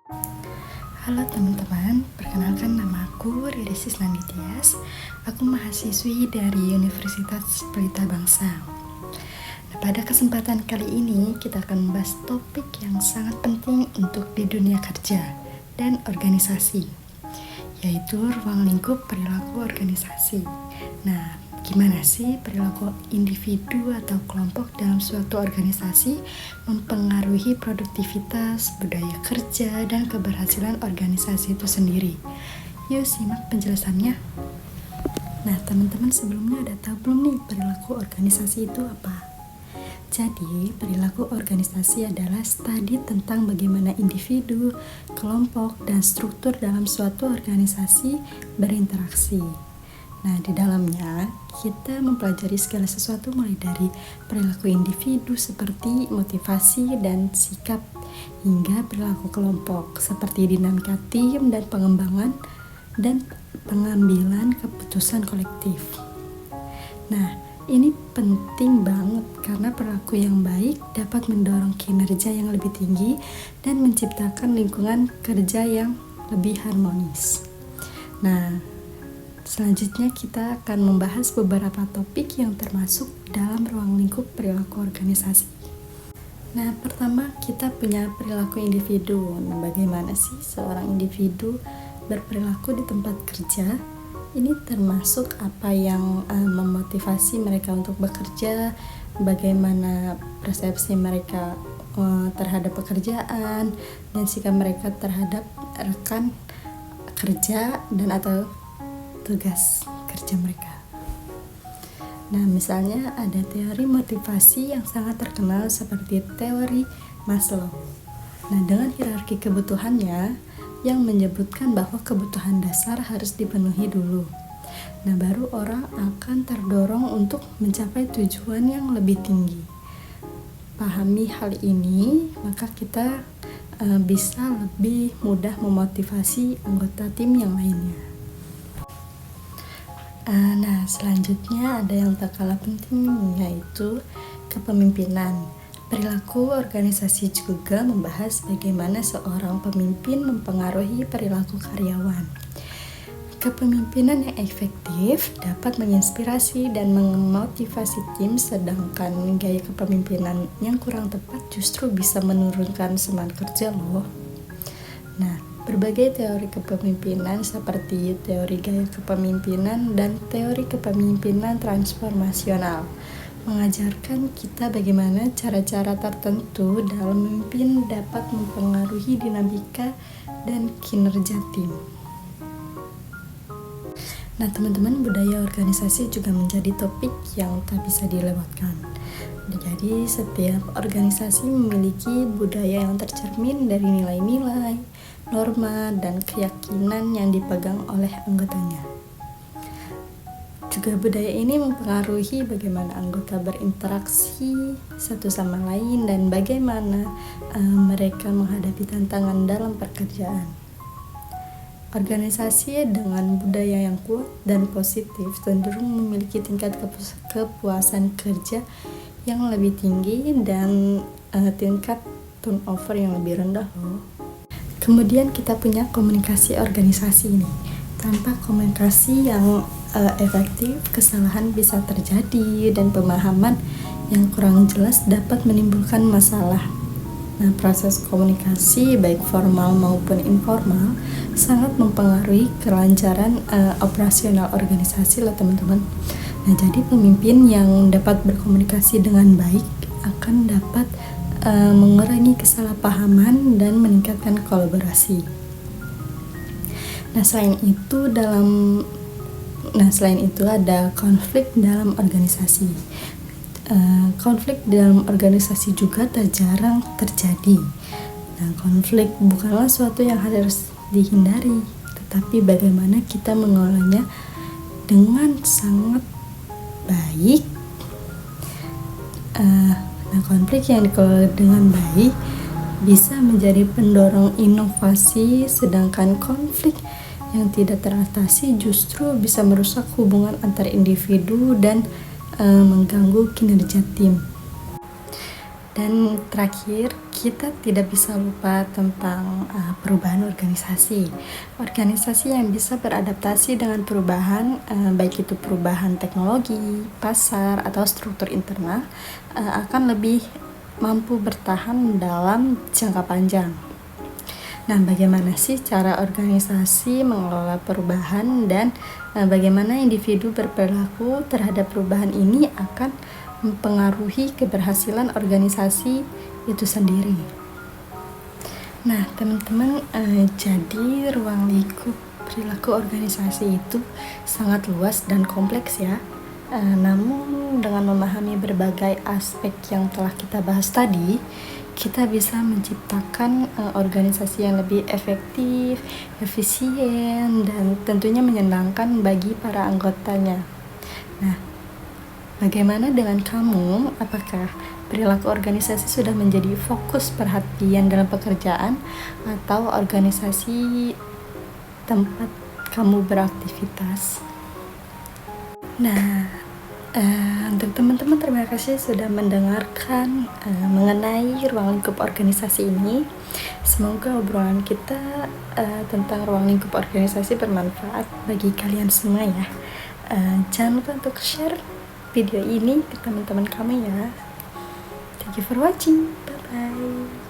Halo teman-teman, perkenalkan nama aku Riri Sislandi Tias. Aku mahasiswi dari Universitas Pelita Bangsa. Nah, pada kesempatan kali ini kita akan membahas topik yang sangat penting untuk di dunia kerja dan organisasi, yaitu ruang lingkup perilaku organisasi. Nah, gimana sih perilaku individu atau kelompok dalam suatu organisasi mempengaruhi produktivitas, budaya kerja, dan keberhasilan organisasi itu sendiri? Yuk simak penjelasannya. Nah, teman-teman sebelumnya ada tahu belum nih perilaku organisasi itu apa? Jadi, perilaku organisasi adalah studi tentang bagaimana individu, kelompok, dan struktur dalam suatu organisasi berinteraksi. Nah, di dalamnya kita mempelajari segala sesuatu mulai dari perilaku individu seperti motivasi dan sikap hingga perilaku kelompok seperti dinamika tim dan pengembangan dan pengambilan keputusan kolektif. Nah, ini penting banget karena perilaku yang baik dapat mendorong kinerja yang lebih tinggi dan menciptakan lingkungan kerja yang lebih harmonis. Nah, selanjutnya kita akan membahas beberapa topik yang termasuk dalam ruang lingkup perilaku organisasi. Nah, pertama kita punya perilaku individu. Nah, bagaimana sih seorang individu berperilaku di tempat kerja? Ini termasuk apa yang memotivasi mereka untuk bekerja, bagaimana persepsi mereka terhadap pekerjaan, dan sikap mereka terhadap rekan kerja dan atau tugas kerja mereka. Nah, misalnya ada teori motivasi yang sangat terkenal seperti teori Maslow. Nah, dengan hierarki kebutuhannya yang menyebutkan bahwa kebutuhan dasar harus dipenuhi dulu. Nah, baru orang akan terdorong untuk mencapai tujuan yang lebih tinggi. Pahami hal ini, maka kita bisa lebih mudah memotivasi anggota tim yang lainnya. Nah, selanjutnya ada yang tak kalah penting, yaitu kepemimpinan. Perilaku organisasi juga membahas bagaimana seorang pemimpin mempengaruhi perilaku karyawan. Kepemimpinan yang efektif dapat menginspirasi dan memotivasi tim, sedangkan gaya kepemimpinan yang kurang tepat justru bisa menurunkan semangat kerja loh. Nah, berbagai teori kepemimpinan seperti teori gaya kepemimpinan dan teori kepemimpinan transformasional mengajarkan kita bagaimana cara-cara tertentu dalam memimpin dapat mempengaruhi dinamika dan kinerja tim. Nah, teman-teman, budaya organisasi juga menjadi topik yang tak bisa dilewatkan. Jadi, setiap organisasi memiliki budaya yang tercermin dari nilai-nilai, norma, dan keyakinan yang dipegang oleh anggotanya. Juga budaya ini mempengaruhi bagaimana anggota berinteraksi satu sama lain dan bagaimana mereka menghadapi tantangan dalam pekerjaan. Organisasi dengan budaya yang kuat dan positif cenderung memiliki tingkat kepuasan kerja yang lebih tinggi dan tingkat turnover yang lebih rendah loh. Kemudian kita punya komunikasi organisasi ini. Tanpa komunikasi yang efektif, kesalahan bisa terjadi dan pemahaman yang kurang jelas dapat menimbulkan masalah. Nah, proses komunikasi baik formal maupun informal sangat mempengaruhi kelancaran operasional organisasi loh teman-teman. Nah, jadi pemimpin yang dapat berkomunikasi dengan baik akan dapat mengurangi kesalahpahaman dan meningkatkan kolaborasi. Nah, selain itu ada konflik dalam organisasi. Konflik dalam organisasi juga tak jarang terjadi. Nah, konflik bukanlah suatu yang harus dihindari, tetapi bagaimana kita mengolahnya dengan sangat baik. Nah, konflik yang dikelola dengan baik bisa menjadi pendorong inovasi, sedangkan konflik yang tidak teratasi justru bisa merusak hubungan antar individu dan mengganggu kinerja tim. Dan terakhir, kita tidak bisa lupa tentang perubahan organisasi. Organisasi yang bisa beradaptasi dengan perubahan, baik itu perubahan teknologi, pasar, atau struktur internal, akan lebih mampu bertahan dalam jangka panjang. Nah, bagaimana sih cara organisasi mengelola perubahan dan bagaimana individu berperilaku terhadap perubahan ini akan mempengaruhi keberhasilan organisasi itu sendiri. Nah, teman-teman, jadi ruang lingkup perilaku organisasi itu sangat luas dan kompleks ya. Namun dengan memahami berbagai aspek yang telah kita bahas tadi, kita bisa menciptakan organisasi yang lebih efektif, efisien, dan tentunya menyenangkan bagi para anggotanya. Nah, bagaimana dengan kamu? Apakah perilaku organisasi sudah menjadi fokus perhatian dalam pekerjaan atau organisasi tempat kamu beraktivitas? Nah, untuk teman-teman, terima kasih sudah mendengarkan mengenai ruang lingkup organisasi ini. Semoga obrolan kita tentang ruang lingkup organisasi bermanfaat bagi kalian semua ya. Jangan lupa untuk share video ini ke teman-teman kamu ya. Thank you for watching. Bye bye.